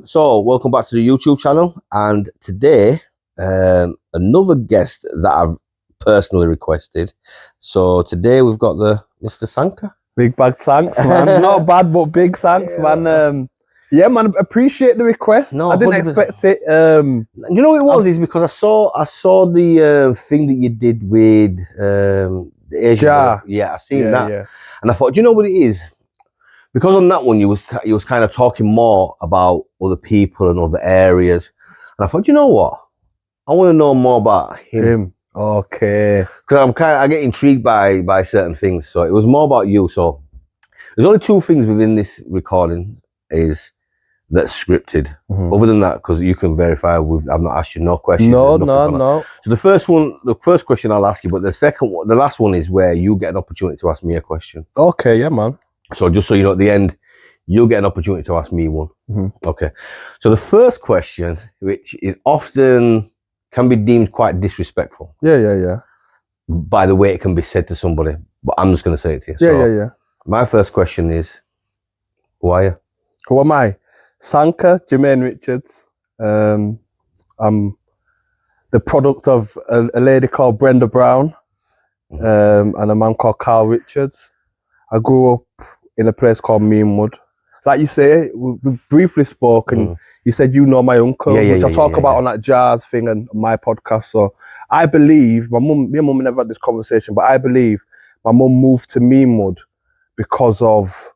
So welcome back to the YouTube channel, and today another guest that I've personally requested. So today we've got the Mr. Sanka. Big bag thanks, man. Not bad, but big thanks, man. Yeah, man. Appreciate the request. No, I didn't 100%. expect it. You know what it was? Is because I saw the thing that you did with the Asian Jar. Yeah, I seen that, Yeah. and I thought, do you know what it is? Because on that one, you was kind of talking more about other people and other areas, and I thought, you know what? I want to know more about him. Okay. Because I get intrigued by certain things. So it was more about you. So there's only two things within this recording that's scripted. Other than that, because you can verify, I've not asked you no questions. No. So the first question I'll ask you, but the last one is where you get an opportunity to ask me a question. Okay, yeah, man. So just so you know, at the end, you'll get an opportunity to ask me one. Okay. So the first question, which is often can be deemed quite disrespectful. Yeah. By the way it can be said to somebody, but I'm just going to say it to you. Yeah. My first question is, who are you? Who am I? Sanka, Jermaine Richards. I'm the product of a lady called Brenda Brown and a man called Carl Richards. I grew up in a place called Meanwood. Like you say, we briefly spoke and you said you know my uncle, which I talk about on that jazz thing and my podcast. So I believe, me and mum never had this conversation, but I believe my mum moved to Meanwood because of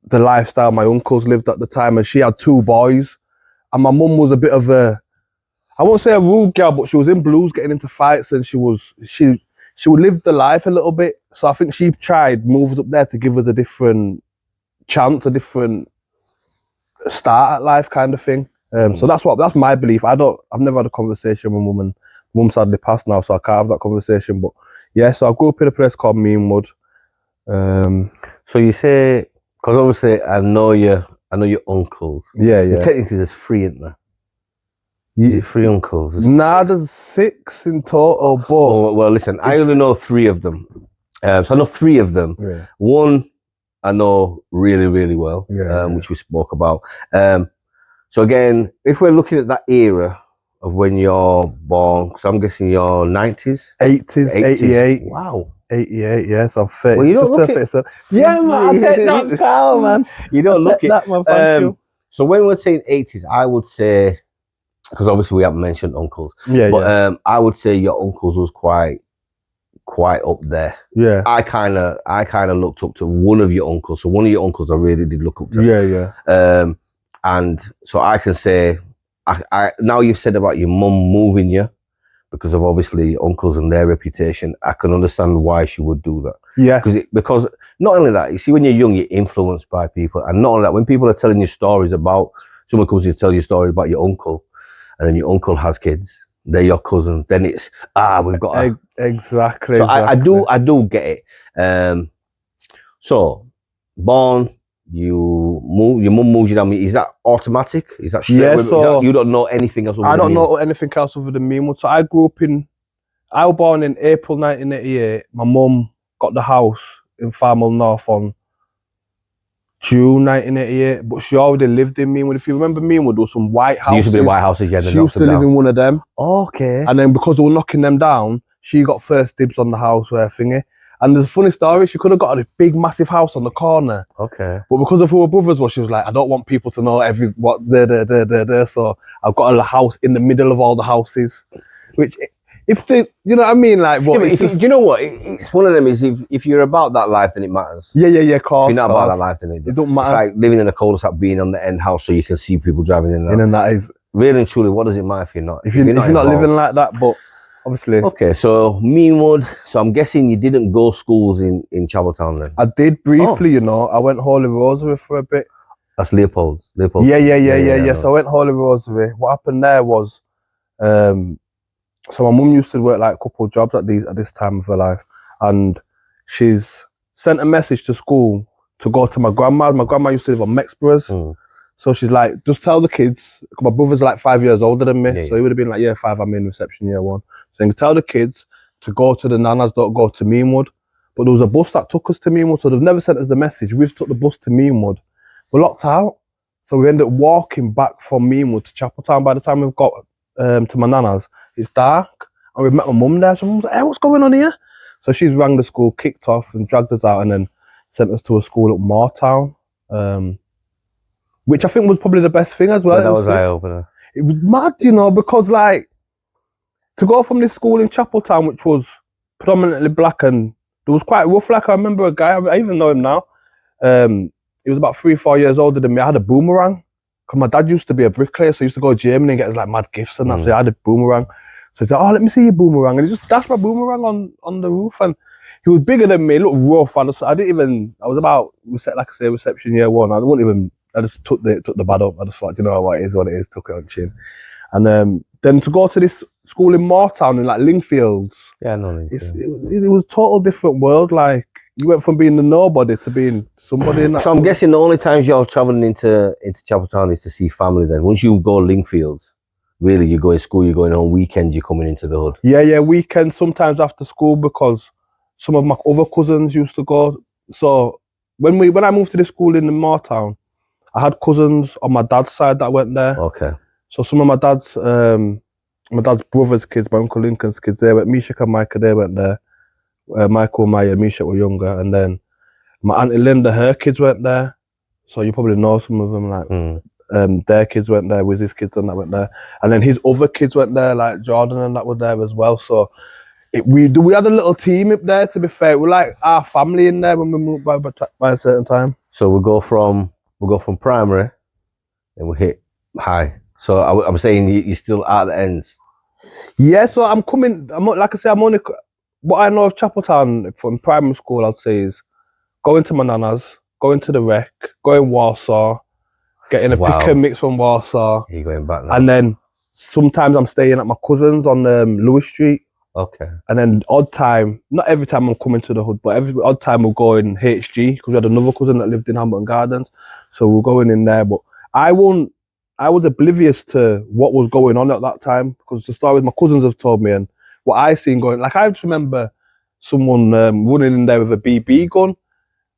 the lifestyle my uncles lived at the time, and she had two boys. And my mum was a bit of I won't say a rude girl, but she was in blues, getting into fights, and she would live the life a little bit. So I think she tried, moved up there to give us a different chance, a different start at life kind of thing. So that's my belief. I've never had a conversation with mum, and mum sadly passed now, so I can't have that conversation. But yeah, so I grew up in a place called Meanwood. So you say, because obviously I know your uncles. Yeah. Technically there's three, isn't there? Is it three uncles? There's 6 in total, but... Well, listen, I only know 3 of them. So I know 3 of them. Yeah. One I know really, really well, which we spoke about. So again, if we're looking at that era of when you're born, so I'm guessing you're 90s? 80s, 88. Wow. 88, yeah, so I'm 30. Well, you don't look it. Yeah, man, I'll take that cow, man. You don't look it. That, man, thank you. So when we're saying 80s, I would say, because obviously we haven't mentioned uncles. But I would say your uncles was quite up there. Yeah. I kind of looked up to one of your uncles. So one of your uncles I really did look up to. Yeah. And so I can say, I now you've said about your mum moving you because of obviously uncles and their reputation, I can understand why she would do that. Yeah. Because not only that, you see, when you're young, you're influenced by people. And not only that, when people are telling you stories about, someone comes to tell you a story about your uncle, and then your uncle has kids, they're your cousin, then it's, we've got exactly. So I do get it. So born, your mum moves you down. Is that automatic? Is that straight? Yeah, so you don't know anything else? I don't know anything else other than Meanwood. So I was born in April 1988. My mum got the house in Farmwell North on June 1988, but she already lived in Meanwood. If you remember Meanwood, there was some white houses. There used to be white houses, yeah. She used to live in one of them. Okay. And then because they were knocking them down, she got first dibs on the house where thingy. And there's a funny story, she could have got a big, massive house on the corner. Okay. But because of who her brothers were, she was like, I don't want people to know what there. So I've got a house in the middle of all the houses. Which, if they, you know what I mean? Like, what? Yeah, you know what? It's one of them is if you're about that life, then it matters. Yeah, course. If you're not about that life, then it don't matter. It's like living in a cul-de-sac, being on the end house so you can see people driving in and out. And that is... Really and truly, what does it matter if you're not? If you're not living like that, but... Obviously. Okay, so Meanwood. So I'm guessing you didn't go schools in Chapeltown then? I did briefly, you know. I went Holy Rosary for a bit. That's Leopold's. Yeah. So I went Holy Rosary. What happened there was, so my mum used to work like a couple of jobs at this time of her life, and she's sent a message to school to go to my grandma. My grandma used to live on Mexboroughs. So she's like, just tell the kids, my brother's like 5 years older than me, so he would have been like year 5, I'm in reception year 1. So you can tell the kids to go to the nanas, don't go to Meanwood. But there was a bus that took us to Meanwood, so they've never sent us the message. We've took the bus to Meanwood. We're locked out. So we ended up walking back from Meanwood to Chapeltown. By the time we've got to my nana's, it's dark. And we've met my mum there. So mum's like, hey, what's going on here? So she's rang the school, kicked off and dragged us out and then sent us to a school at Moortown. Which I think was probably the best thing as well. That was eye-opener. It was mad, you know, because like, to go from this school in Chapeltown, which was predominantly black and it was quite rough. Like I remember a guy, I even know him now. He was about 3 or 4 years older than me. I had a boomerang. Because my dad used to be a bricklayer, so he used to go to Germany and get us like mad gifts and that. So I had a boomerang. So he said, oh, let me see your boomerang. And he just dashed my boomerang on the roof. And he was bigger than me, looked rough. I was about, like I say, reception year 1. I just took the bad up. I just thought, you know what it is, took it on chin. And then to go to this school in Moortown in like Lingfields. Yeah, no, it was a total different world. Like, you went from being a nobody to being somebody in that. So I'm guessing the only times you're travelling into Chapeltown is to see family then. Once you go Lingfields, really, you go to school, you're going on weekends, you're coming into the hood. Yeah, weekends, sometimes after school, because some of my other cousins used to go. So when I moved to the school in Moortown, I had cousins on my dad's side that went there. Okay. So some of my dad's brother's kids, my Uncle Lincoln's kids, Misha and Micah, they went there. Michael and Maya, Misha were younger, and then my Auntie Linda, her kids went there. So you probably know some of them, like their kids went there, with his kids and that went there, and then his other kids went there, like Jordan and that were there as well. So we had a little team up there. To be fair, we're like our family in there when we moved by a certain time. So we'll go from primary, and we hit high. So I'm saying you're still at the ends. Yeah, so like I say, I'm only. What I know of Chapeltown from primary school, I'd say, is going to my nana's, going to the rec, going Warsaw, getting a pick and mix from Warsaw. You're going back now. And then sometimes I'm staying at my cousin's on Lewis Street. Okay. And then odd time, not every time I'm coming to the hood, but every odd time we'll go in HG, because we had another cousin that lived in Hampton Gardens. So we're going in there. But I was oblivious to what was going on at that time, because the stories my cousins have told me and what I seen going, like I just remember someone running in there with a BB gun,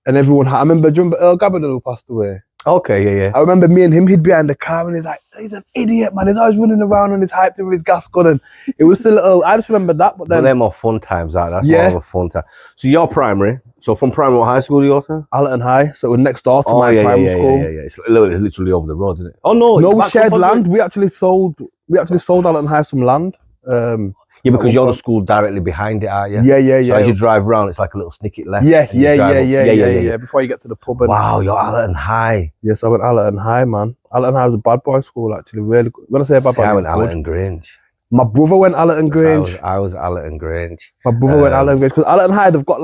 and everyone. I remember, do you remember Earl Gabardine who passed away? Okay, yeah. I remember me and him. He'd behind the car, and he's like, he's an idiot, man. He's always running around and he's hyped in with his gas gun, and it was a little. I just remember that, but then they're more fun times. That's more of a fun time. So you're primary. So from primary, what high school do you go to? Allerton High. So it was next door to my primary school. Yeah. It's literally over the road, isn't it? Oh no, we shared land. We actually sold Allerton High some land. Yeah, because you're the school directly behind it, aren't you? Yeah. So as you drive around, it's like a little snicket left. Yeah. Before you get to the pub. Wow, you're Allerton High. Yes, I went Allerton High, man. Allerton High was a bad boy school, actually. Really good. When I say bad boy, I went Allerton Grange. My brother went Allerton Grange. I was Allerton Grange. My brother went Allerton Grange, because Allerton High, they've got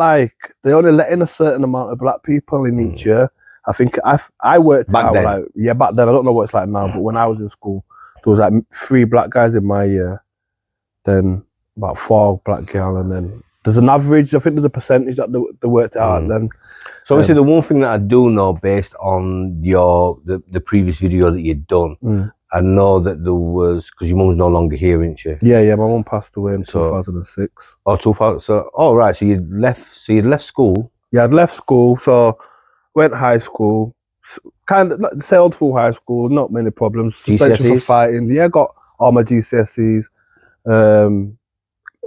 they only let in a certain amount of black people in each year. I think I worked back it out. Then. Back then. I don't know what it's like now, but when I was in school, there was like 3 black guys in my year. Then about 4 black girl, and then there's an average. I think there's a percentage that they worked it out. Then, so obviously the one thing that I do know, based on the previous video that you'd done, I know that there was, because your mum's no longer here, isn't she? Yeah. My mum passed away in 2006. Oh, 2000. So right. So you'd left school. Yeah, I'd left school. So went high school. Kind of sailed through high school. Not many problems. Suspension for fighting. Yeah, got all my GCSEs.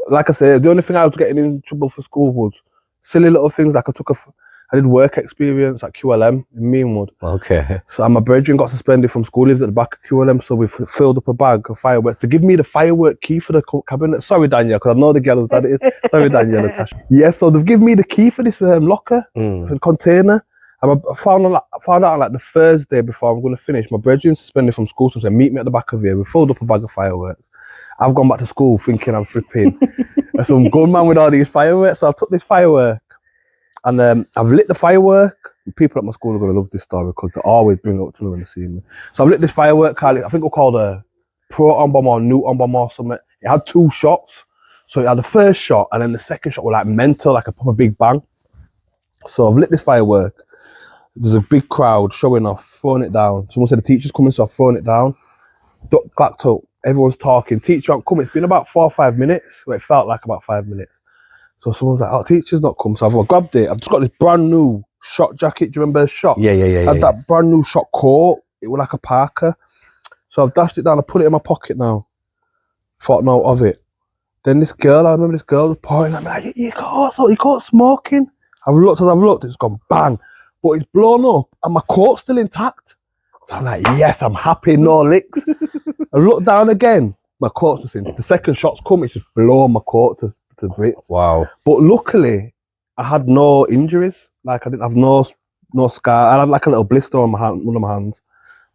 Like I said, the only thing I was getting in trouble for school was silly little things. Like I did work experience at QLM in Meanwood. Okay. So my brethren got suspended from school. He lived at the back of QLM, so we filled up a bag of fireworks to give me the firework key for the cabinet. Sorry, Daniel, because I know the girl that it is. Sorry, Daniel, Natasha. Yeah, so they've given me the key for this locker, for the container. And I found out on like the Thursday before I'm going to finish, my brethren suspended from school, so they said, meet me at the back of here. We filled up a bag of fireworks. I've gone back to school thinking I'm flipping some gunman with all these fireworks. So I took this firework and I've lit the firework. People at my school are going to love this story because they always bring it up to me when they see me. So I've lit this firework, I think it was called a proton bomb or neutron bomb or something. It had 2 shots. So it had the first shot and then the second shot was like mental, like a proper big bang. So I've lit this firework. There's a big crowd showing off, throwing it down. Someone said the teacher's coming, so I've thrown it down. Ducked back up. Everyone's talking. Teacher ain't come. It's been about 4 or 5 minutes. Well, it felt like about 5 minutes. So someone's like, "Oh, teacher's not come." So I've grabbed it. I've just got this brand new shot jacket. Do you remember the shot? Yeah. Had that brand new shot coat. it was like a Parker. So I've dashed it down, I put it in my pocket now. Thought no of it. Then this girl, I remember this girl was pointing at me like, you caught smoking. I've looked, it's gone bang. But it's blown up and my coat's still intact. So I'm like, yes, I'm happy, no licks. I looked down again, my coat's just in. The second shot's come, it's just blown my coat to bits. Wow. But luckily, I had no injuries. Like I didn't have no scar. I had like a little blister on one of my hands,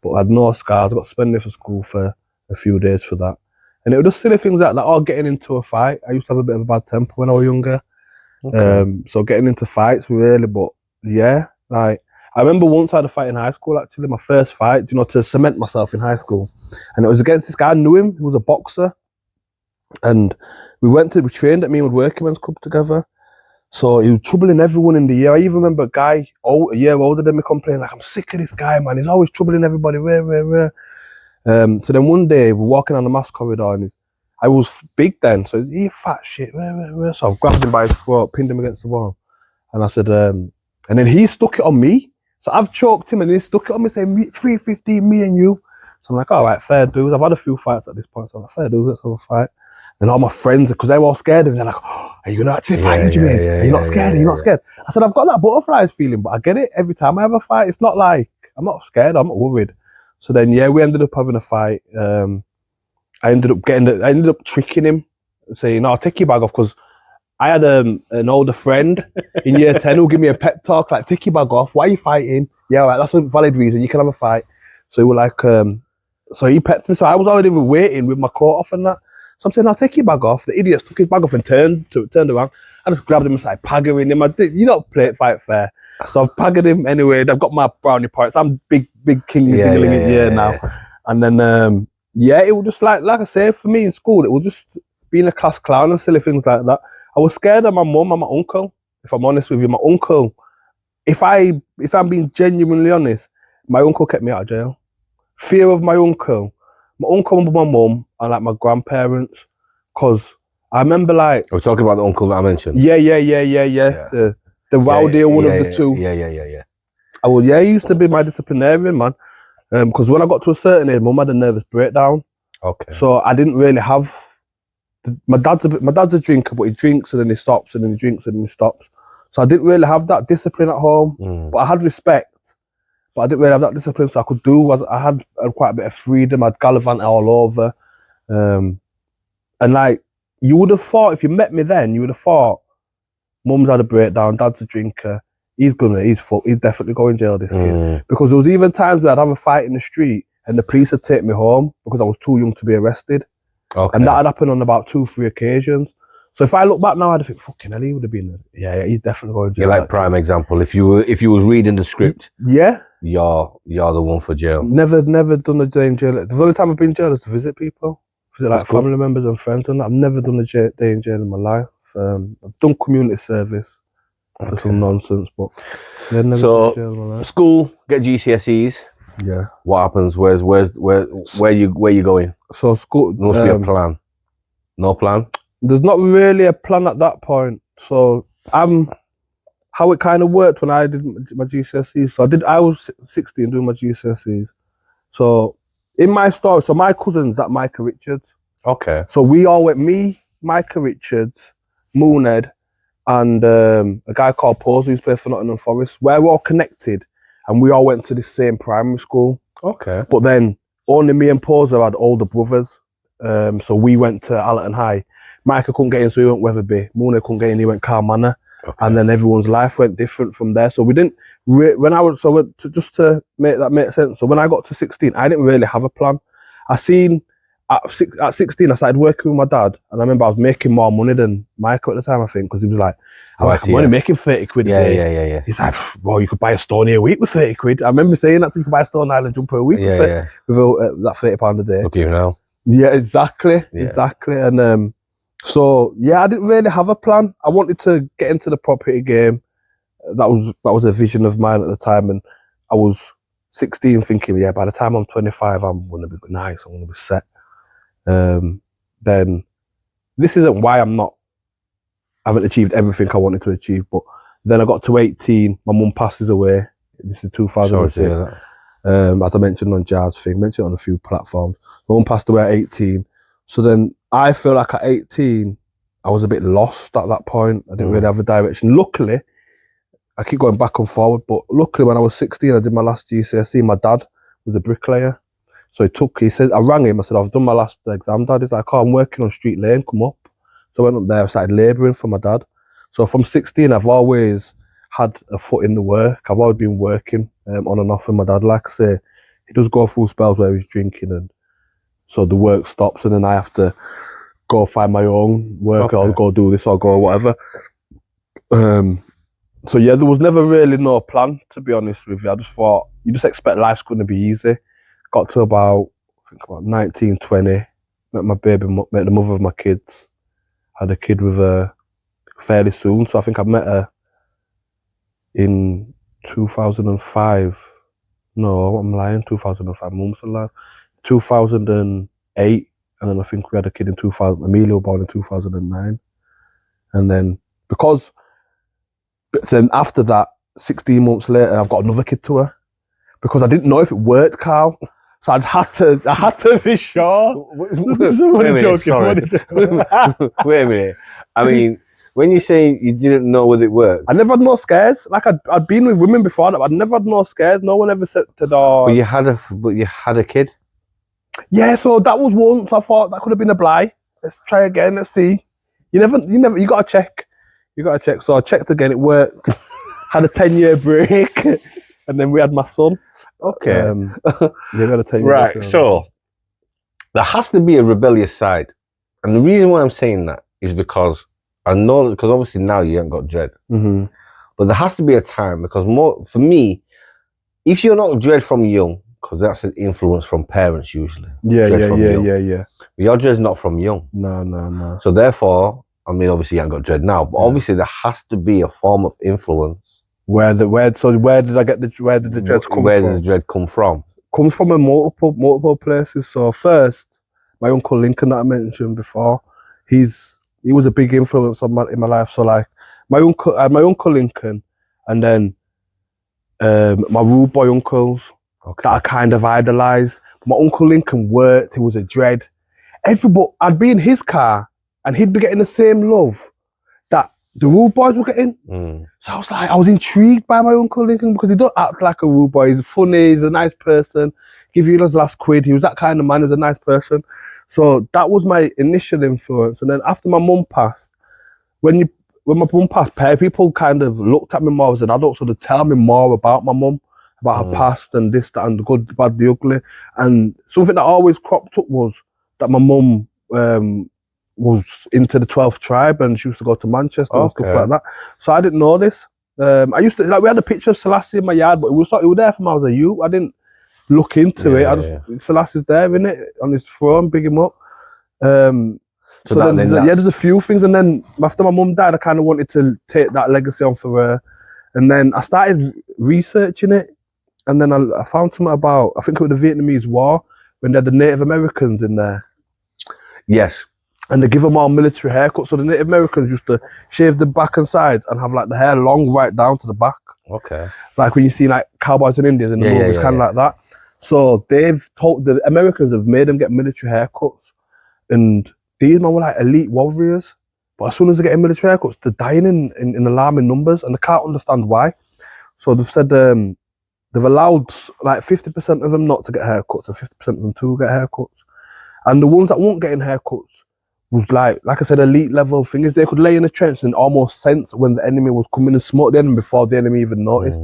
but I had no scars. I got suspended for school for a few days for that. And it was just silly things like that, or getting into a fight. I used to have a bit of a bad temper when I was younger. Okay. So getting into fights really, but yeah, like I remember once I had a fight in high school, actually, my first fight, to cement myself in high school. And it was against this guy, I knew him, he was a boxer. And we trained at Meanwood Working Men's Club together. So he was troubling everyone in the year. I even remember a guy a year older than me complaining, like, I'm sick of this guy, man. He's always troubling everybody. Where. So then one day we're walking on the mass corridor and I was big then, so he fat shit. So I grabbed him by his throat, pinned him against the wall. And I said, and then he stuck it on me. So I've choked him and he stuck it on me saying, 315, me and you. So I'm like, all right, fair dues. I've had a few fights at this point, so I'm like, fair dues, let's have a fight. Then all my friends, because they were all scared of me, they're like, oh, are you going to actually fight him, Jermaine? Are you not scared? Are you not scared? I said, I've got that butterflies feeling, but I get it every time I have a fight. It's not like, I'm not scared, I'm not worried. So then, we ended up having a fight. I ended up tricking him, saying, no, I'll take your bag off, because I had an older friend in year 10 who gave me a pep talk, like, take your bag off, why are you fighting? Yeah, all right, that's a valid reason, you can have a fight. So he was like, so he pepped me, so I was already waiting with my coat off and that. So I'm saying, I'll take your bag off. The idiot took his bag off and turned around. I just grabbed him and started paggering him. You don't play it fight fair. So I've paggered him anyway. I've got my brownie points. I'm big king now. And then, it was just like I say, for me in school, it was just being a class clown and silly things like that. I was scared of my mum and my uncle, if I'm honest with you. My uncle, if I'm being genuinely honest, my uncle kept me out of jail. Fear of my uncle and my mum and like my grandparents, because I remember like... We're talking about the uncle that I mentioned? Yeah. The rowdier one of the two. Yeah. He used to be my disciplinarian, man. Because when I got to a certain age, mum had a nervous breakdown. Okay. So I didn't really have... My dad's a drinker, but he drinks and then he stops, and then he drinks and then he stops. So I didn't really have that discipline at home, but I had respect. But I didn't really have that discipline, so I had quite a bit of freedom. I'd gallivant all over. And like, you would have thought, if you met me then, you would have thought, mum's had a breakdown, dad's a drinker, he's definitely going to jail, this kid. Because there was even times where I'd have a fight in the street and the police would take me home because I was too young to be arrested. Okay. And that had happened on about 2-3 occasions. So if I look back now, I'd think, fucking hell, he would have been, he's definitely going to jail. You're like prime example. If you was reading the script, yeah, you're the one for jail. Never done a day in jail. The only time I've been in jail is to visit people, visit like family members and friends, and I've never done a day in jail in my life. I've done community service for some nonsense, but never done jail in my life. School, get GCSEs. Yeah. What happens? Where you going? So school must be a plan. No plan. There's not really a plan at that point. So how it kind of worked when I did my GCSEs. So I was 16 doing my GCSEs. So in my story, so my cousin's that Micah Richards. Okay. So we all went, me, Micah Richards, Moonhead, and a guy called Pose who's played for Nottingham Forest. We're all connected and we all went to the same primary school. Okay. But then only me and Poser had older brothers. So we went to Allerton High. Micah couldn't get in, so he went Wetherby. Moonhead couldn't get in, he went Carl Manor. Okay. And then everyone's life went different from there. So we didn't, just to make that make sense. So when I got to 16, I didn't really have a plan. At 16, I started working with my dad. And I remember I was making more money than Micah at the time, I think, because he was like, I'm only making 30 quid a day. Yeah. He's like, well, you could buy a Stony a week with 30 quid. I remember saying that to him, you could buy a Stone Island jumper a week with that £30 a day. Look at you now. Yeah, exactly. And so I didn't really have a plan. I wanted to get into the property game. That was a vision of mine at the time, and I was 16 thinking, by the time I'm 25, I'm going to be nice. I'm going to be set. Then this isn't why I haven't achieved everything I wanted to achieve. But then I got to 18. My mum passes away. This is 2006. As I mentioned on Jazz thing, mentioned on a few platforms. My mum passed away at 18. So then I feel like at 18, I was a bit lost at that point. I didn't really have a direction. Luckily, I keep going back and forward, but luckily when I was 16, I did my last GCSE. My dad was a bricklayer. So he said, I rang him, I said, I've done my last exam, Dad. He's like, oh, I'm working on Street Lane, come up. So I went up there, I started labouring for my dad. So from 16, I've always had a foot in the work. I've always been working on and off with my dad. Like I say, he does go through spells where he's drinking, and so the work stops, and then I have to go find my own work, or go do this, or go whatever. So yeah, there was never really no plan, to be honest with you. I just thought, you just expect life's going to be easy. Got to about 19, 20, met my baby, met the mother of my kids. Had a kid with her fairly soon, so I think I met her in 2005. No, I'm lying, 2005, mum's alive. 2008, and then I think we had a kid in 2000, Amelia was born in 2009. And then, then after that, 16 months later, I've got another kid to her. Because I didn't know if it worked, Carl. So I had to be sure. Wait a minute, sorry. Wait a minute. I mean, when you say you didn't know whether it worked, I never had no scares. Like I'd been with women before, I'd never had no scares. No one ever said to the. But you had a kid. Yeah, so that was once. I thought that could have been a lie. Let's try again. Let's see. You gotta check. So I checked again. It worked. Had a 10-year break, and then we had my son. Okay. Right, so there has to be a rebellious side. And the reason why I'm saying that is because I know, because obviously now you haven't got dread. But there has to be a time, because for me, if you're not dread from young, because that's an influence from parents usually. Yeah. Your dread's not from young. No. So therefore, I mean, obviously you haven't got dread now, but obviously there has to be a form of influence. Where did the dreads come from? Where does the dread come from? Comes from a multiple places. So first, my uncle Lincoln that I mentioned before, he was a big influence in my life. So like my uncle Lincoln, and then my rude boy uncles that I kind of idolised. My uncle Lincoln worked, he was a dread. I'd be in his car and he'd be getting the same love that the rude boys were getting. So I was intrigued by my uncle Lincoln, because he don't act like a rude boy. He's funny, he's a nice person, give you his last quid. He was that kind of man, he was a nice person. So that was my initial influence. And then after my mum passed, when my mum passed, people kind of looked at me more as an adult, so they tell me more about my mum, about her past and this, that, and the good, the bad, the ugly. And something that always cropped up was that my mum was into the 12th tribe, and she used to go to Manchester and stuff like that. So I didn't know this. I used to, like, we had a picture of Selassie in my yard, but it was there from when I was a youth. I didn't look into it. Selassie's there, innit, on his throne, big him up. So then there's a few things, and then after my mum died, I kind of wanted to take that legacy on for her. And then I started researching it, and then I found something about, I think it was the Vietnamese War, when they had the Native Americans in there. Yes. And they give them all military haircuts. So the Native Americans used to shave the back and sides and have like the hair long right down to the back. Okay. Like when you see like cowboys in India in the movies, kind of like that. So the Americans have made them get military haircuts. And these men were like elite warriors. But as soon as they get military haircuts, they're dying in alarming numbers, and they can't understand why. So they've said they've allowed like 50% of them not to get haircuts and 50% of them to get haircuts. And the ones that weren't getting haircuts was like I said, elite level things. They could lay in a trench and almost sense when the enemy was coming and smoke the enemy before the enemy even noticed.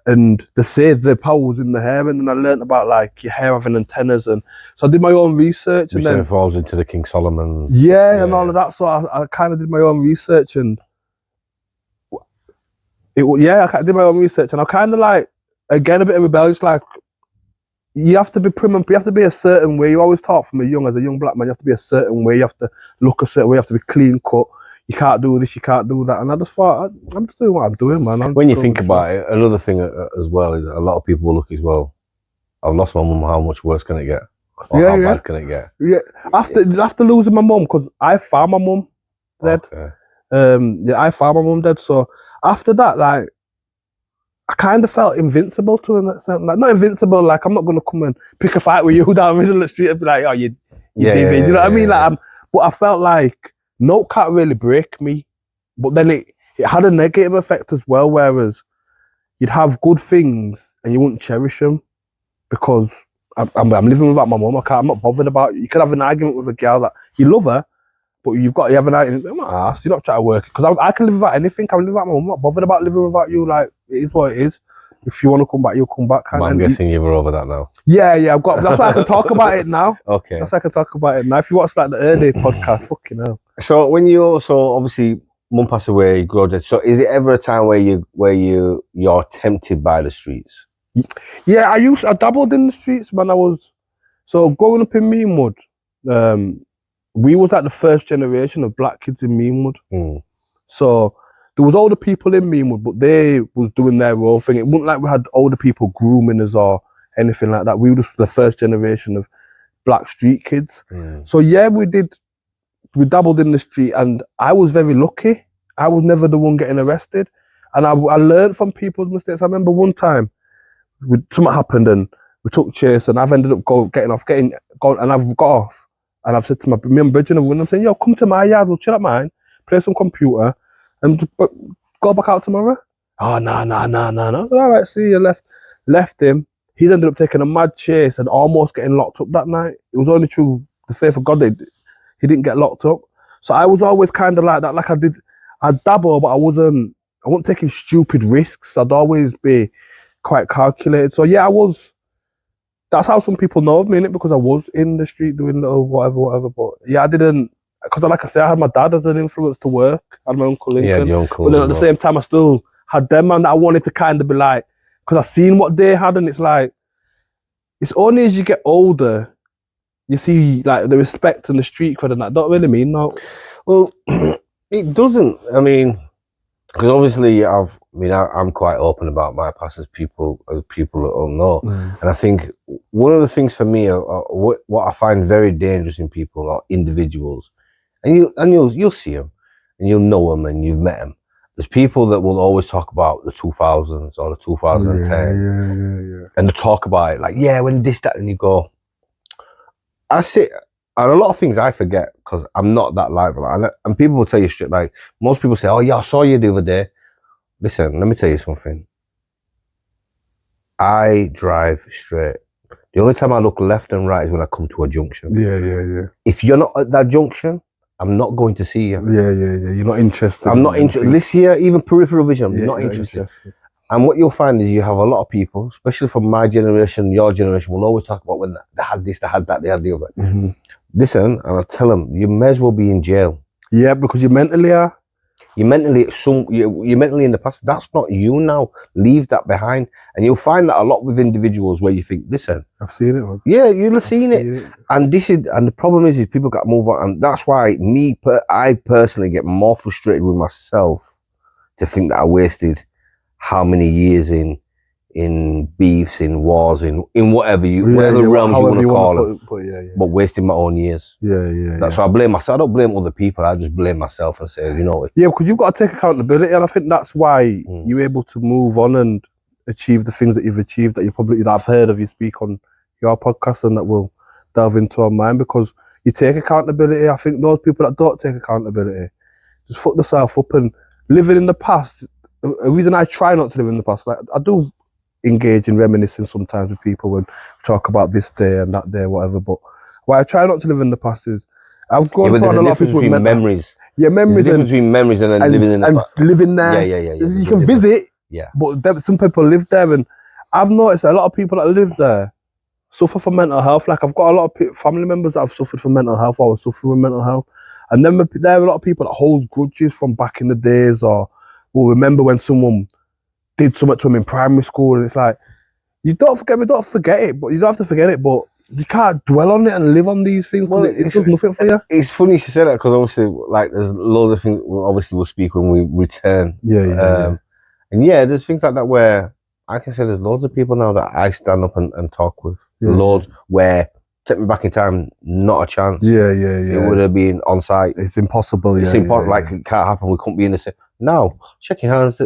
And they said the power was in the hair, and then I learned about like your hair having antennas, and so I did my own research. Which then falls into the King Solomon. Yeah, and all of that. So I kind of did my own research, and I did my own research, and I kind of like, again, a bit of rebellious, like, you have to be prim and you have to be a certain way. You always talk as a young black man, you have to be a certain way, you have to look a certain way, you have to be clean cut. You can't do this, you can't do that. And I just thought, I'm just doing what I'm doing, man. When you think about it, another thing as well is a lot of people will look as well, I've lost my mum, how much worse can it get? Or how bad can it get? Yeah. After losing my mum, because I found my mum dead. I found my mum dead. So after that, like, I kind of felt invincible to an extent. Like, not invincible, like I'm not going to come and pick a fight with you down the middle of the street and be like, oh, you divvy. Do you know what I mean? Like, but I felt like no can't really break me. But then it had a negative effect as well, whereas you'd have good things and you wouldn't cherish them because I'm living without my mum. I'm not bothered about it. You could have an argument with a girl that you love her, but you have an argument. I'm not asked. You're not trying to work because I can live without anything. I can live without my mum. I'm not bothered about living without you. Like, it is what it is. If you want to come back, you'll come back. But I'm guessing you're over that now. Yeah, I've got. That's why I can talk about it now. Okay. That's why I can talk about it now. If you watch like the early podcast, fucking hell. So when obviously mum passed away, you grew up. So is it ever a time where you're tempted by the streets? Yeah, I dabbled in the streets when I was growing up in Meanwood. We was like the first generation of black kids in Meanwood. So there was older people in Meanwood, but they was doing their own thing. It wasn't like we had older people grooming us or anything like that. We were just the first generation of black street kids. So yeah, we dabbled in the street, and I was very lucky. I was never the one getting arrested, and I learned from people's mistakes. I remember one time something happened and we took chase, and I've ended up getting off, and I've got off, and I've said to me and Bridge, and I'm saying, yo, come to my yard, we'll chill at mine, play some computer, and go back out tomorrow. Oh, no. All right, see you. Left him. He's ended up taking a mad chase and almost getting locked up that night. It was only through the faith of God that he didn't get locked up. So I was always kind of like that. Like I'd dabble, but I wasn't taking stupid risks. I'd always be quite calculated. So yeah, that's how some people know of me, innit? Because I was in the street doing little whatever. But yeah, I didn't, because like I say, I had my dad as an influence to work. I had my uncle Lincoln. Yeah, your uncle. But then at the same time, I still had them, and I wanted to kind of be like, because I seen what they had, and it's like, it's only as you get older, you see like the respect and the street cred and that. Don't really mean no. Well, it doesn't. I mean, because obviously I'm quite open about my past, as people all know. And I think one of the things for me, what I find very dangerous in people are individuals, and you'll see them, and you'll know them, and you've met them. There's people that will always talk about the 2000s or the 2010, and they talk about it like, yeah, when this, that, and you go, I sit. And a lot of things I forget because I'm not that lively. And people will tell you shit like, most people say, oh yeah, I saw you the other day. Listen, let me tell you something. I drive straight. The only time I look left and right is when I come to a junction. Yeah. If you're not at that junction, I'm not going to see you. Yeah. You're not interested. I'm not interested. This year, even peripheral vision, I'm not interested. And what you'll find is you have a lot of people, especially from my generation, your generation, will always talk about when they had this, they had that, they had the other. Listen, and I tell them, you may as well be in jail. Yeah, because you mentally are. You're mentally in the past. That's not you now. Leave that behind. And you'll find that a lot with individuals where you think, listen, I've seen it, man. Yeah, you'll have seen it. And the problem is people got to move on. And that's why I personally get more frustrated with myself to think that I wasted how many years in beefs, in wars, in whatever realms you want to call it, but wasting my own years. That's why I blame myself. I don't blame other people. I just blame myself and say, Yeah, because you've got to take accountability, and I think that's why you're able to move on and achieve the things that you've achieved that I've heard of you speak on your podcast, and that we'll delve into our mind, because you take accountability. I think those people that don't take accountability just fuck themselves up and living in the past. A reason I try not to live in the past, like I do engage in reminiscing sometimes with people when we talk about this day and that day, whatever. But why I try not to live in the past is I've gone upon a lot of people with memories. Yeah, memories. There's a difference between memories and living in the past. Living there. Yeah. You can visit. Yeah. But some people live there, and I've noticed a lot of people that live there suffer from mental health. Like I've got a lot of family members that have suffered from mental health, or was suffering from mental health, and then there are a lot of people that hold grudges from back in the days, or will remember when someone did something to them in primary school, and it's like, you don't forget it, but you don't have to forget it, but you can't dwell on it and live on these things. Well, it does nothing for you. It's funny you say that, because obviously, like, there's loads of things. We'll speak when we return. Yeah. And yeah, there's things like that where I can say there's loads of people now that I stand up and talk with. Loads where, take me back in time, not a chance. Yeah. It would have been on site. It's impossible. It's impossible. Like, it can't happen. We couldn't be in the same. Now, shaking hands.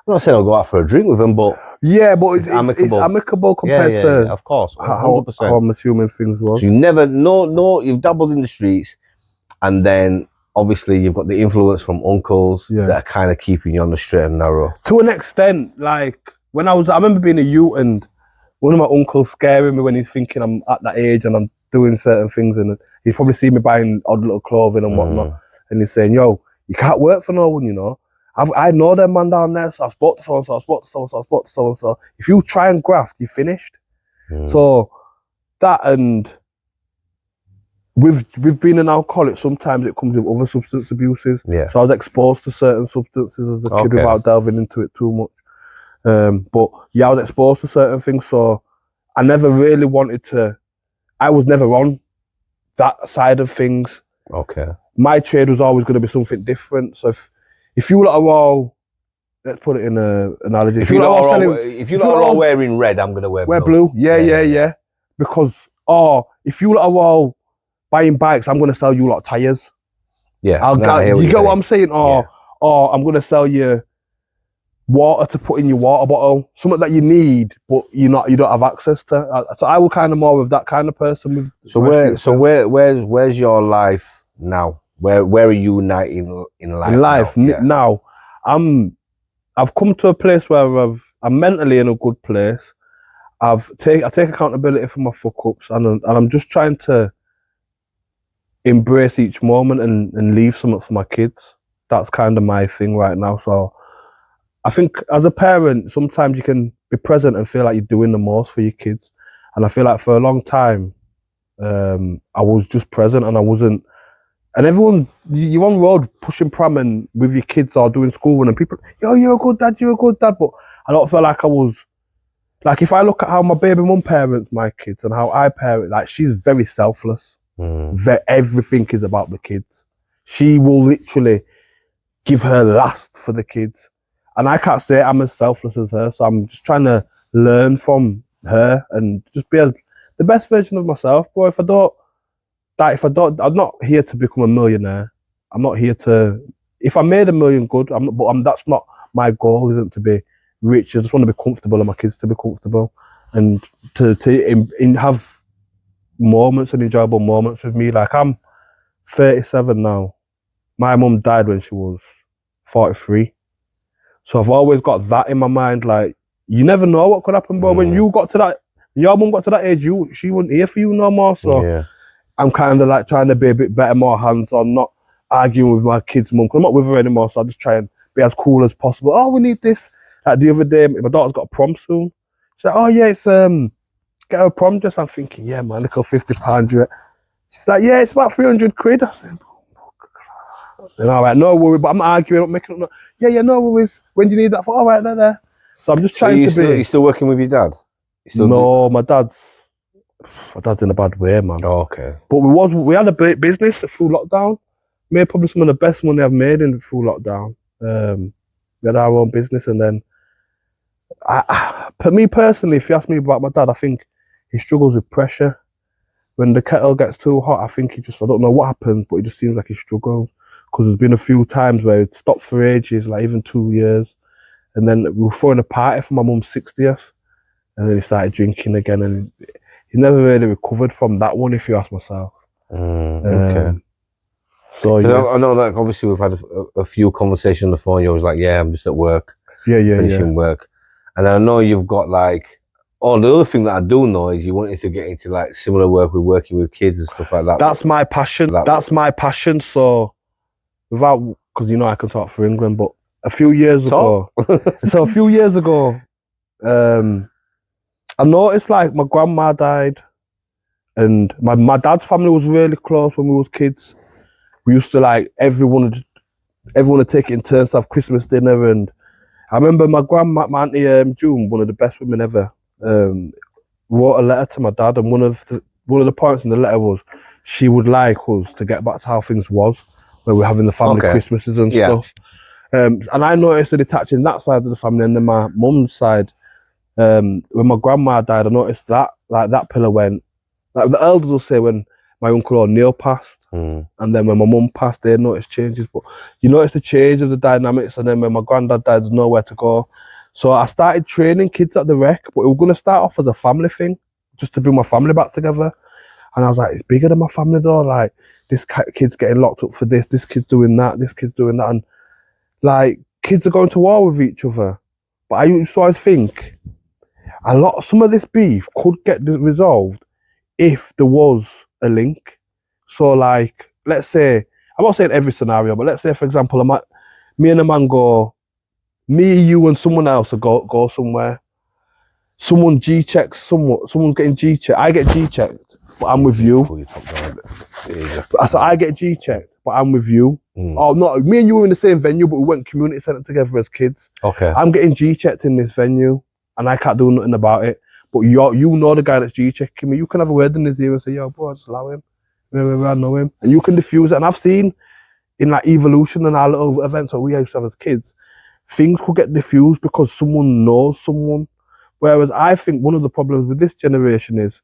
not saying I'll go out for a drink with them, but yeah, but it's it's amicable yeah, compared yeah, to yeah, of course, how 100%. I'm assuming things was. So you never, no, you've dabbled in the streets, and then obviously you've got the influence from uncles Yeah. that are kind of keeping you on the straight and narrow. To an extent, like when I remember being a youth and one of my uncles scaring me when he's thinking I'm at that age and I'm doing certain things, and he's probably seen me buying odd little clothing and whatnot, and he's saying, "Yo, you can't work for no one, you know. I know them man down there, so I spoke to so and so, I spoke to so and so, I spoke to so and so. If you try and graft, you're finished." So that, and with being an alcoholic, sometimes it comes with other substance abuses. Yeah. So I was exposed to certain substances as a kid without delving into it too much. But yeah, I was exposed to certain things, so I never really wanted to. I was never on that side of things. Okay. My trade was always going to be something different. So if you lot are all, let's put it in an analogy. If you lot are all wearing red, I'm gonna wear blue. Yeah. Because if you lot are all buying bikes, I'm gonna sell you lot tires. Yeah. You get what I'm saying? Or I'm gonna sell you water to put in your water bottle, something that you need, but you don't have access to. So I was kind of more of that kind of person. Where's your life now? Where are you now in life? Now, I've come to a place where I'm mentally in a good place. I take accountability for my fuck ups, and I'm just trying to embrace each moment and leave something for my kids. That's kind of my thing right now. So I think as a parent, sometimes you can be present and feel like you're doing the most for your kids. And I feel like for a long time, I was just present and I wasn't. And everyone, you're on road pushing pram and with your kids or doing school run, and people, yo, you're a good dad. But I don't feel like I was. Like if I look at how my baby mum parents my kids and how I parent, like she's very selfless. Everything is about the kids. She will literally give her last for the kids. And I can't say I'm as selfless as her, so I'm just trying to learn from her and just be the best version of myself. Bro, I'm not here to become a millionaire. I'm not here to. If I made $1 million, good. That's not my goal. Isn't to be rich. I just want to be comfortable, and my kids to be comfortable, and to have moments and enjoyable moments with me. Like I'm 37 now. My mum died when she was 43. So I've always got that in my mind. Like you never know what could happen, bro. When you got to that, your mum got to that age, she wasn't here for you no more. So I'm kind of like trying to be a bit better, more hands-on, not arguing with my kid's mum. I'm not with her anymore, so I just try and be as cool as possible. Oh, we need this. Like the other day, my daughter's got a prom soon. She's like, oh yeah, it's get her a prom dress. I'm thinking, yeah, man, look, £50. She's like, yeah, it's about 300 quid. I said, and all right, no worry, but I'm not arguing, I'm making up. Yeah, no worries. When do you need that for? All right, there. So I'm just trying to be. You still working with your dad? No, my dad's in a bad way, man. Oh, okay. But we had a great business through lockdown. Made probably some of the best money I've made in through lockdown. We had our own business, and then for me personally, if you ask me about my dad, I think he struggles with pressure. When the kettle gets too hot, I think I don't know what happens, but it just seems like he struggles. Because there's been a few times where it stopped for ages, like even 2 years. And then we were throwing a party for my mum's 60th. And then he started drinking again. And he never really recovered from that one, if you ask myself. Okay. So yeah. I know that obviously we've had a few conversations on the phone. You're always like, yeah, I'm just at work. Finishing work. And then I know you've got like, the other thing that I do know is you wanted to get into like similar work with working with kids and stuff like that. That's my passion. That's my passion. So because I can talk for England, but a few years ago, I noticed like my grandma died, and my dad's family was really close when we was kids. We used to like everyone would take it in turns to have Christmas dinner, and I remember my grandma, my auntie June, one of the best women ever, wrote a letter to my dad, and one of the points in the letter was she would like us to get back to how things was when we were having the family Christmases and stuff. And I noticed the detaching that side of the family, and then my mum's side. When my grandma died, I noticed that like that pillar went. Like the elders will say, when my uncle O'Neill passed. And then when my mum passed, they noticed changes. But you notice the change of the dynamics. And then when my granddad died, there's nowhere to go. So I started training kids at the rec, but it was going to start off as a family thing, just to bring my family back together. And I was like, it's bigger than my family though. Like, this kid's getting locked up for this kid's doing that, this kid's doing that. And like, kids are going to war with each other. But I used to always think, some of this beef could get resolved if there was a link. So like, let's say, I'm not saying every scenario, but let's say, for example, me and a man go, me, you and someone else will go somewhere. Someone G-checks someone's getting G-checked. I get G-checked, but I'm with you. So I get G-checked, but I'm with you. Oh, no, me and you were in the same venue, but we went community centre together as kids. Okay. I'm getting G-checked in this venue, and I can't do nothing about it. But you know the guy that's G-checking me. You can have a word in his ear and say, yo, bro, just allow him. I know him. And you can diffuse it. And I've seen in like evolution and our little events that we used to have as kids, things could get diffused because someone knows someone. Whereas I think one of the problems with this generation is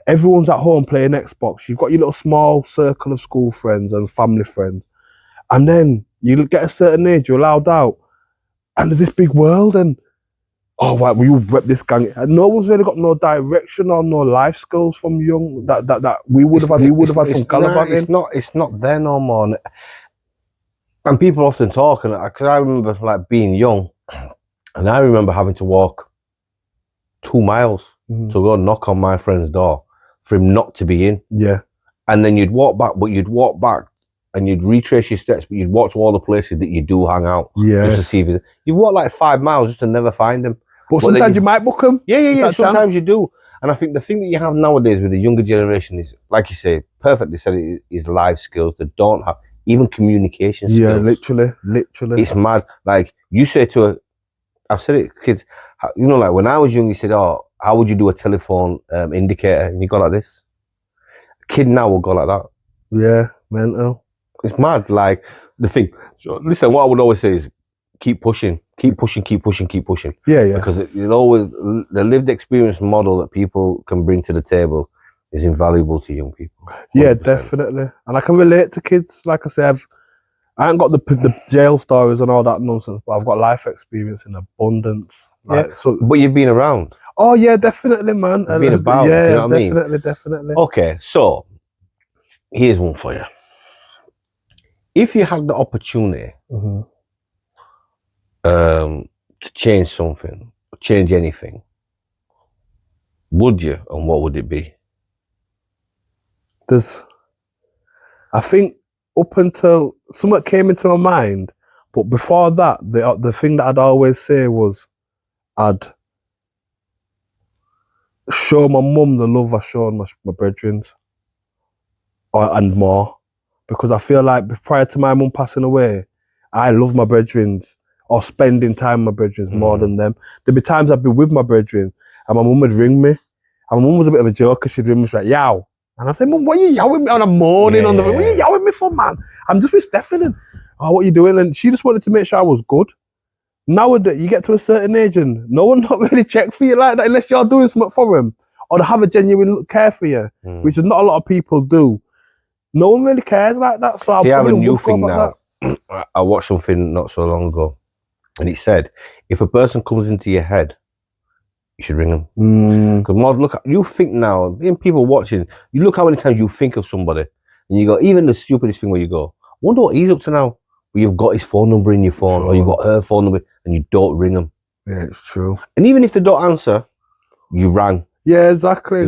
everyone's at home playing Xbox. You've got your little small circle of school friends and family friends. And then you get a certain age, you're allowed out. And there's this big world and, oh, right, well, you rep this gang. And no one's really got no direction or no life skills from young that we would have had. We would have had from gallivanting. It's not there no more. And people often talk, and because I remember like being young, and I remember having to walk 2 miles to go knock on my friend's door for him not to be in. Yeah. And then you'd walk back, and you'd retrace your steps, but you'd walk to all the places that you do hang out. Yeah. Just to see if you walk like 5 miles just to never find him. But sometimes you might book them. Yeah. Sometimes you do. And I think the thing that you have nowadays with the younger generation is, like you say, perfectly said, is life skills that don't have even communication skills. Yeah, literally. It's mad. Like you say I've said it, kids, you know, like when I was young, you said, oh, how would you do a telephone indicator? And you go like this. A kid now will go like that. Yeah, mental. It's mad. Like the thing. So listen, what I would always say is keep pushing. Yeah. Because the lived experience model that people can bring to the table is invaluable to young people. 100%. Yeah, definitely. And I can relate to kids. Like I said, I haven't got the jail stories and all that nonsense, but I've got life experience in abundance. Like, yeah. So, but you've been around. Oh yeah, definitely, man. You've been about. Yeah, you know what definitely, I mean? Definitely. Okay, so here's one for you. If you had the opportunity to change something, change anything, would you, and what would it be? I think up until something came into my mind, but before that, the thing that I'd always say was I'd show my mum the love I showed my brethren, and more, because I feel like prior to my mum passing away, I love my brethren or spending time with my brethren more than them. There'd be times I'd be with my brethren and my mum would ring me, and my mum was a bit of a joker. She'd ring me, she'd be like, yow. And I said, Mum, what are you yowing me on a morning what are you yowing me for, man? I'm just with Stefan. Oh, what are you doing? And she just wanted to make sure I was good. Nowadays, you get to a certain age and no one not really check for you like that unless you're doing something for them or they have a genuine care for you, which is not a lot of people do. No one really cares like that. So I have a new thing now. I watched something not so long ago, and it said, if a person comes into your head, you should ring them. Because look, you think now, being people watching, you look how many times you think of somebody, and you go, even the stupidest thing where you go, I wonder what he's up to now. But you've got his phone number in your phone, or you've got her phone number, and you don't ring them. Yeah, it's true. And even if they don't answer, you rang. Yeah, exactly.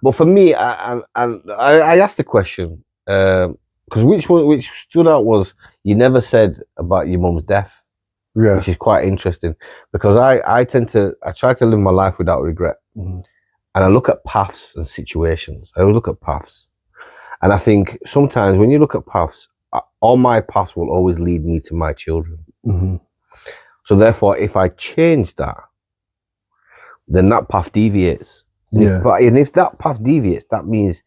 But for me, I asked the question, because which stood out was you never said about your mum's death. Yeah. Which is quite interesting, because I try to live my life without regret. And I look at paths and situations. I always look at paths. And I think sometimes when you look at paths, all my paths will always lead me to my children. So therefore, if I change that, then that path deviates. Yeah. And if that path deviates, that means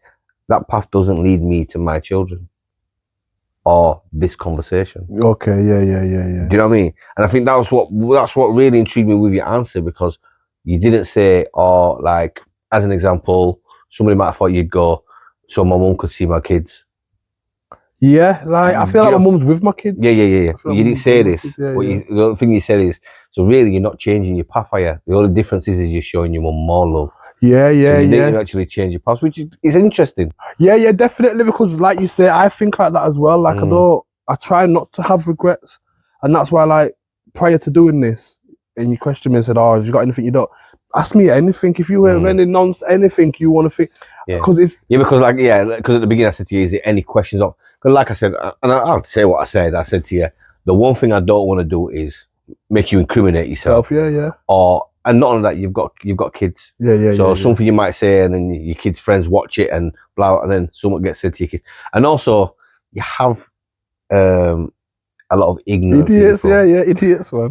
that path doesn't lead me to my children or this conversation. Okay, yeah. Do you know what I mean? And I think that's what really intrigued me with your answer, because you didn't say, or like, as an example, somebody might have thought you'd go, so my mum could see my kids. Yeah, like I feel like my mum's with my kids. Yeah. Like You didn't say this. Yeah, The other thing you said is, so really you're not changing your path, are you? The only difference is you're showing your mum more love. Yeah, So you didn't actually change your path, which is interesting. Yeah, definitely, because like you say, I think like that as well. Like I try not to have regrets, and that's why, like, prior to doing this, and you questioned me and said, "Oh, have you got anything you don't?" Ask me anything if you have any anything you want to think. Because because at the beginning I said to you, is there any questions? Because like I said, and I'll say what I said. I said to you, the one thing I don't want to do is make you incriminate yourself. And not only that, you've got kids. So something you might say, and then your kids' friends watch it, and blah, and then someone gets said to your kids. And also, you have a lot of ignorant idiots, people, idiots, man.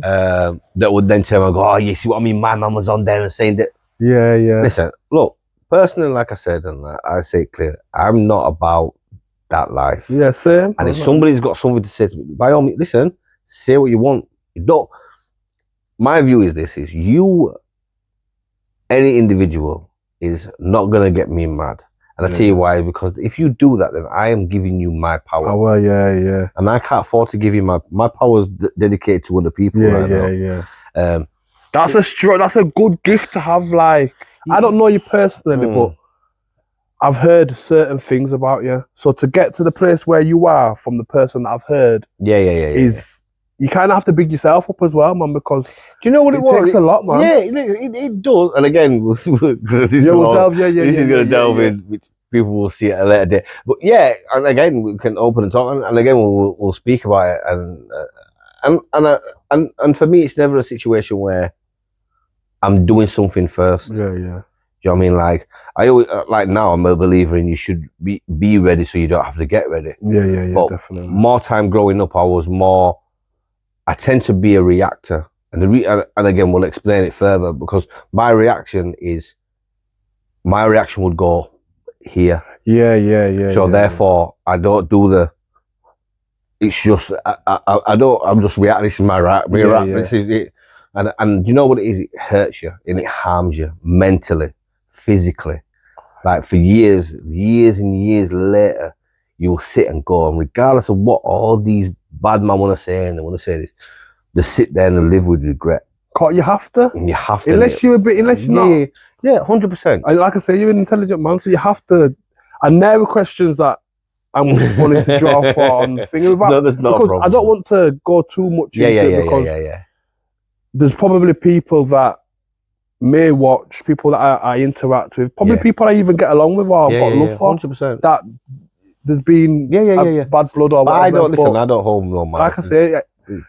That would then tell me, "Oh, you see what I mean? My mum was on there and saying that." Yeah. Listen, look, personally, like I said, and I say it clear, I'm not about that life. Yeah, same. And if somebody's got something to say to me, by all means, listen, say what you want. You don't. My view is this: is you, any individual, is not gonna get me mad. And I tell you why, because if you do that, then I am giving you my power. Oh, yeah. And I can't afford to give you my power is dedicated to other people right now. Yeah. That's a good gift to have. Like, I don't know you personally, but I've heard certain things about you. So to get to the place where you are from the person that I've heard, you kind of have to big yourself up as well, man. Because do you know what it was? Takes a lot, man. Yeah, it does. And again, this is going to delve in, which people will see at a later date. But yeah, and again, we can open and talk, and again, we'll speak about it. And for me, it's never a situation where I'm doing something first. Yeah. Do you know what I mean? Like I always like now, I'm a believer in you should be ready, so you don't have to get ready. Yeah, but definitely. More time growing up, I tend to be a reactor, and and again, we'll explain it further, because my reaction would go here. Yeah. So therefore, I don't do it's just I don't. I'm just reacting. This is my reaction. This is it. And you know what it is? It hurts you and it harms you mentally, physically. Like for years and years later, you'll sit and go, and regardless of what all these bad men want to say, and they want to say this, they sit there and live with regret. You have to. And you have to. Unless you're not. Yeah, 100%. And like I say, you're an intelligent man, so you have to. And there are questions that I'm wanting to draw for on the thing. No, there's not a problem. I don't want to go too much into it, because there's probably people that may watch, people that I interact with, probably people I even get along with or I've got love for. 100%. That there's been bad blood or whatever. I don't listen. I don't hold no malice. Like I say,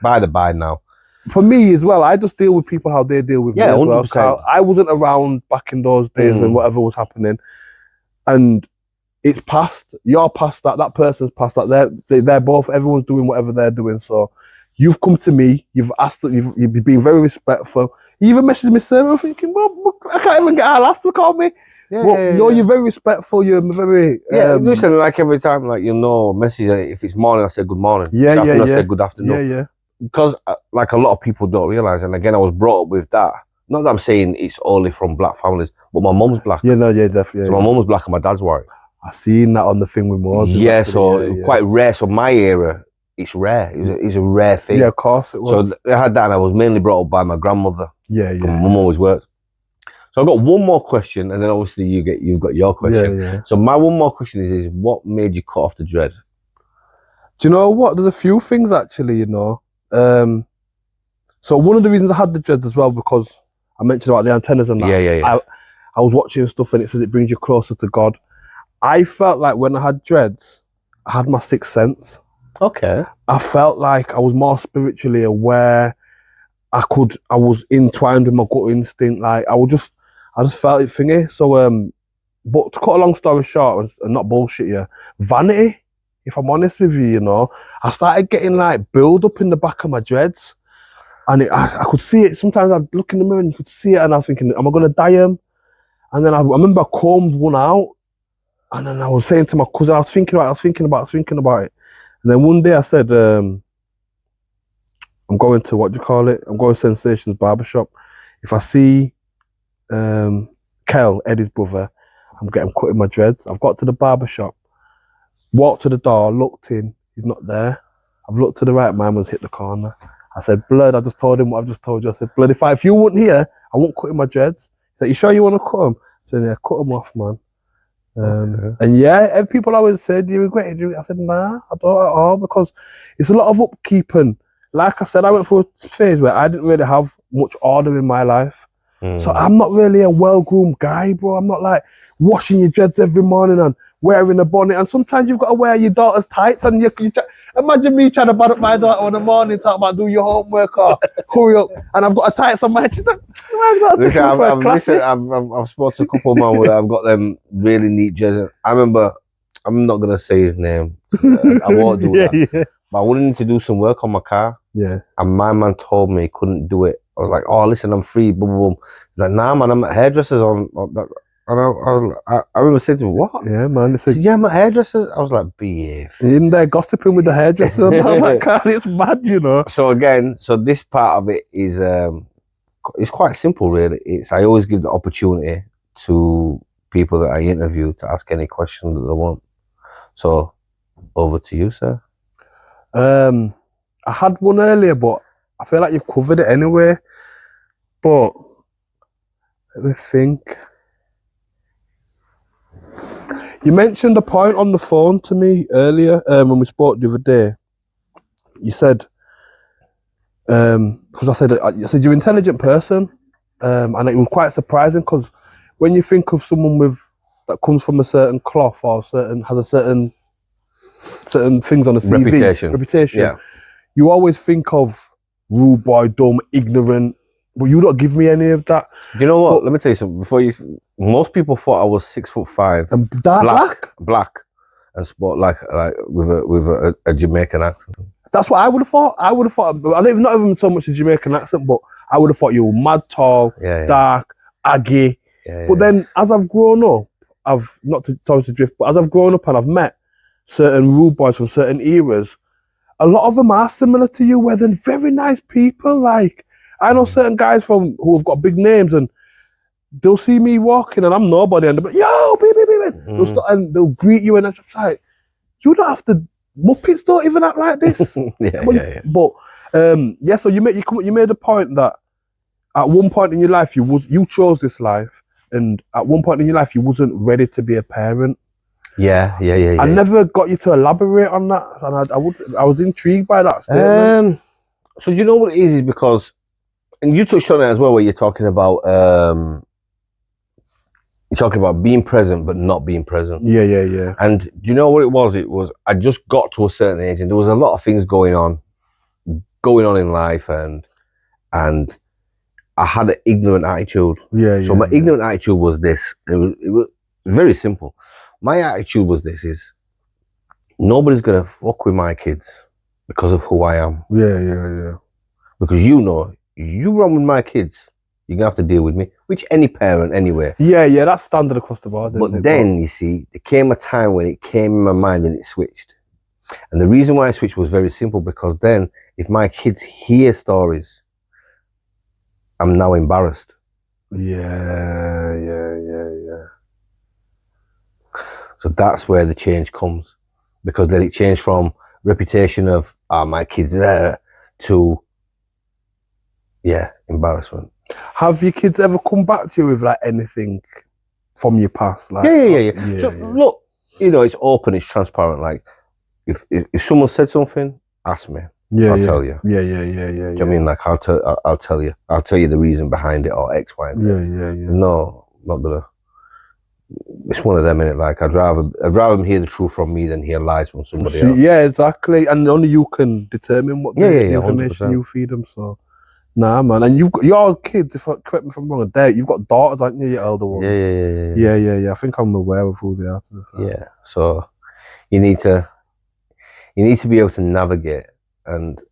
by the by now. For me as well, I just deal with people how they deal with me as 100%. well. I wasn't around back in those days when whatever was happening, and it's past. You're past that. That person's past that. They're both. Everyone's doing whatever they're doing. So you've come to me. You've asked. You've been very respectful. You even messaged me, sir. I'm thinking, well, I can't even get our last to call me. No, you're very respectful. You're very. Listen, like every time, like message. If it's morning, I say good morning. I say good afternoon. Yeah. Because like a lot of people don't realize, and again, I was brought up with that. Not that I'm saying it's only from black families, but my mum's black. Definitely. So my mum's black and my dad's white. I seen that on the thing with Moses. Yeah, so quite rare. So my era, it's rare. It's a rare thing. Yeah, of course it was. So I had that, and I was mainly brought up by my grandmother. Yeah. My mum always worked. So I've got one more question, and then obviously you've got your question. Yeah. So my one more question is what made you cut off the dread? Do you know what? There's a few things actually, So one of the reasons I had the dread as well, because I mentioned about the antennas and that. Yeah. I was watching stuff and it says it brings you closer to God. I felt like when I had dreads, I had my sixth sense. Okay. I felt like I was more spiritually aware. I was entwined with my gut instinct. Like I just felt it thingy. So, but to cut a long story short and not bullshit you, vanity. If I'm honest with you, I started getting like build up in the back of my dreads, and I could see it. Sometimes I'd look in the mirror and you could see it, and I was thinking, am I going to dye them? And then I remember I combed one out, and then I was saying to my cousin, I was thinking about it. And then one day I said, I'm going to, I'm going to Sensations Barbershop. If I see Kel, Eddie's brother, I'm cutting my dreads. I've got to the barber shop, walked to the door, looked in, he's not there. I've looked to the right, my man's hit the corner. I said, blood, I just told him what I've just told you. I said, blood, if you weren't here, I won't cut in my dreads. He said, you sure you want to cut them? I said, yeah, cut them off, man. And yeah, and people always said, do you regret it? I said, nah, I don't at all, because it's a lot of upkeep. And like I said, I went through a phase where I didn't really have much order in my life. So I'm not really a well-groomed guy, bro. I'm not like washing your dreads every morning and wearing a bonnet. And sometimes you've got to wear your daughter's tights. And imagine me trying to bad up my daughter in the morning, talking about do your homework or hurry up. And I've got a tights on my head. Listen, I've spoken to a couple of men where I've got them really neat jerseys. I remember, I'm not going to say his name. I won't do that. Yeah. But I wanted to do some work on my car. Yeah. And my man told me he couldn't do it. I was like, oh, listen, I'm free, boom, boom. He's like, nah, man, I'm at hairdressers on that. And I remember saying to him, what? Yeah, man. Said, yeah, I'm at hairdressers. I was like, behave. In there gossiping with the hairdresser. And I was like, God, it's mad, you know. So again, this part of it is, it's quite simple, really. I always give the opportunity to people that I interview to ask any question that they want. So over to you, sir. I had one earlier, but I feel like you've covered it anyway. But let me think. You mentioned a point on the phone to me earlier when we spoke the other day. You said, because I said you're an intelligent person, and it was quite surprising because when you think of someone that comes from a certain cloth or has a certain things on the CV, reputation, yeah. You always think of rude boy, dumb, ignorant, but you don't give me any of that. You know what? Let me tell you something. Most people thought I was 6'5" and black, and sport like with a Jamaican accent. That's what I would have thought. I don't even not even so much a Jamaican accent, but I would have thought you were mad tall, dark, aggy. But then as I've grown up, sorry to drift, but as I've grown up and I've met certain rude boys from certain eras, a lot of them are similar to you, where they're very nice people. Like, I know certain guys who have got big names, and they'll see me walking and I'm nobody, and they'll be, yo, baby. They'll start and they'll greet you, and I'm just like, you don't have to, Muppets don't even act like this. So you made a point that at one point in your life, you chose this life, and at one point in your life, you wasn't ready to be a parent. Yeah. I never got you to elaborate on that, and I was intrigued by that statement. So do you know what it is because, and you touched on it as well, where you're talking about being present but not being present. Yeah. And do you know what it was? It was I just got to a certain age, and there was a lot of things going on in life, and I had an ignorant attitude. So my ignorant attitude was this. It was very simple. My attitude was this: is nobody's gonna fuck with my kids because of who I am. Yeah. Because you run with my kids, you're gonna have to deal with me, which any parent anyway. Yeah, that's standard across the board. But then you see, there came a time when it came in my mind and it switched. And the reason why I switched was very simple, because then if my kids hear stories, I'm now embarrassed. Yeah. So that's where the change comes, because then it changed from reputation of my kids there to embarrassment. Have your kids ever come back to you with like anything from your past? Like, yeah. So look, it's open, it's transparent. Like if someone said something, ask me. I'll tell you. Yeah. Do you know what I mean? Like I'll tell you. I'll tell you the reason behind it, or X, Y, and Z. Yeah. No, not gonna. It's one of them, innit? Like I'd rather them hear the truth from me than hear lies from somebody else. Yeah, exactly. And only you can determine what the information 100%. you feed them. So, nah, man. And you've got your kids. Correct me if I'm wrong. You've got daughters, haven't you? Your elder ones. Yeah. I think I'm aware of who they are. Yeah. So you need to be able to navigate, and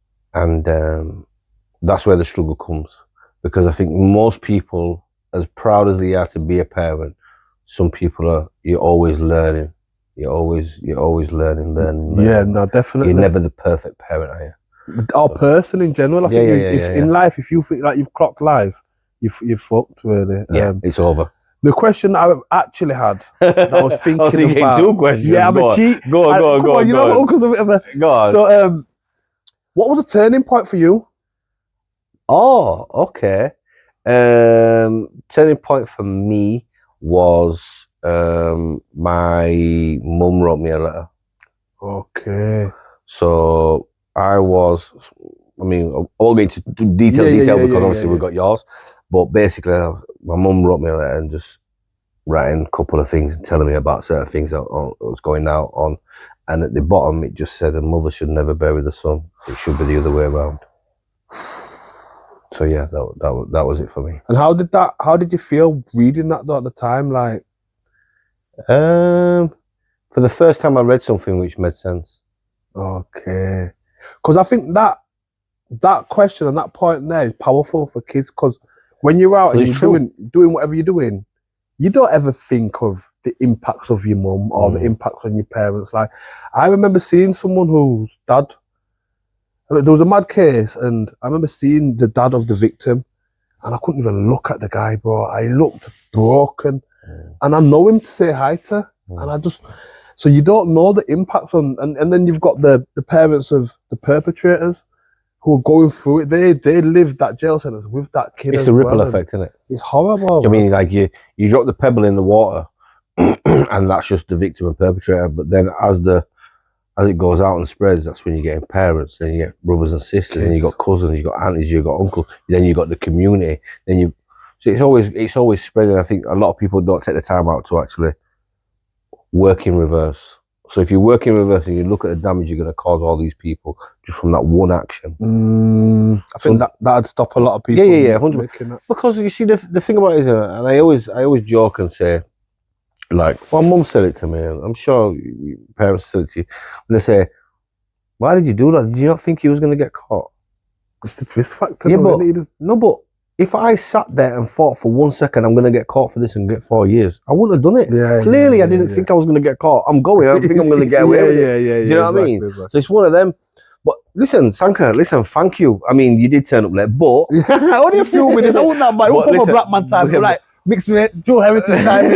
that's where the struggle comes, because I think most people, as proud as they are to be a parent, some people you're always learning. You're always learning. Yeah, no, definitely. You're never the perfect parent, are you? Or person in general. I think in life, if you think like you've clocked life, you've fucked, really. Yeah, it's over. The question I actually had, that I was thinking Oh, so you about. gave 2 questions. Yeah, I'm a cheat. Go Come on, you know what Uncle's a bit of a... Go on. So, what was the turning point for you? Oh, okay. Turning point for me was my mum wrote me a letter. Okay. So I mean, I won't get into detail because obviously we've got yours. But basically, my mum wrote me a letter and just writing a couple of things and telling me about certain things that was going out on. And at the bottom, it just said, a mother should never bury the son. It should be the other way around. So yeah, that was it for me. And how did you feel reading that though at the time? Like, for the first time I read something which made sense. Okay. Because I think that question and that point there is powerful for kids, because when you're out and you're doing whatever you're doing, you don't ever think of the impacts of your mum or the impacts on your parents. Like, I remember seeing someone whose dad, there was a mad case, and I remember seeing the dad of the victim, and I couldn't even look at the guy, bro. I looked broken, and I know him to say hi to, and I just, so you don't know the impacts on, and then you've got the parents of the perpetrators who are going through it. They lived that jail sentence with that kid. It's a ripple effect, isn't it? It's horrible. I mean, like you drop the pebble in the water, and that's just the victim and perpetrator. But then as it goes out and spreads, that's when you're getting parents, then you get brothers and sisters, then you got cousins, you got aunties, you got uncles, then you got the community, so it's always spreading. I think a lot of people don't take the time out to actually work in reverse. So if you work in reverse and you look at the damage you're going to cause all these people just from that one action, I think that'd stop a lot of people. Yeah, 100%. Because you see, the thing about it is, and I always joke and say, like, well, mum said it to me, and I'm sure parents said it to you, and they say, why did you do that? Did you not think you was going to get caught? It's the risk factor. Yeah, but if I sat there and thought for 1 second I'm going to get caught for this and get 4 years, I wouldn't have done it. Yeah, Clearly, I didn't think I was going to get caught. I'm going. I don't think I'm going to get away with it. Do you know what I mean? Exactly. So it's one of them. But listen, Sanka, thank you. I mean, you did turn up late, but... Only a few minutes. I wouldn't have bad. We'll put a black man time. Like, mixed with Joe Heritage time.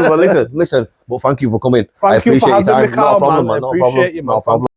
But listen. But thank you for coming. Thank you for having me, No problem, man. I appreciate you, man. No problem.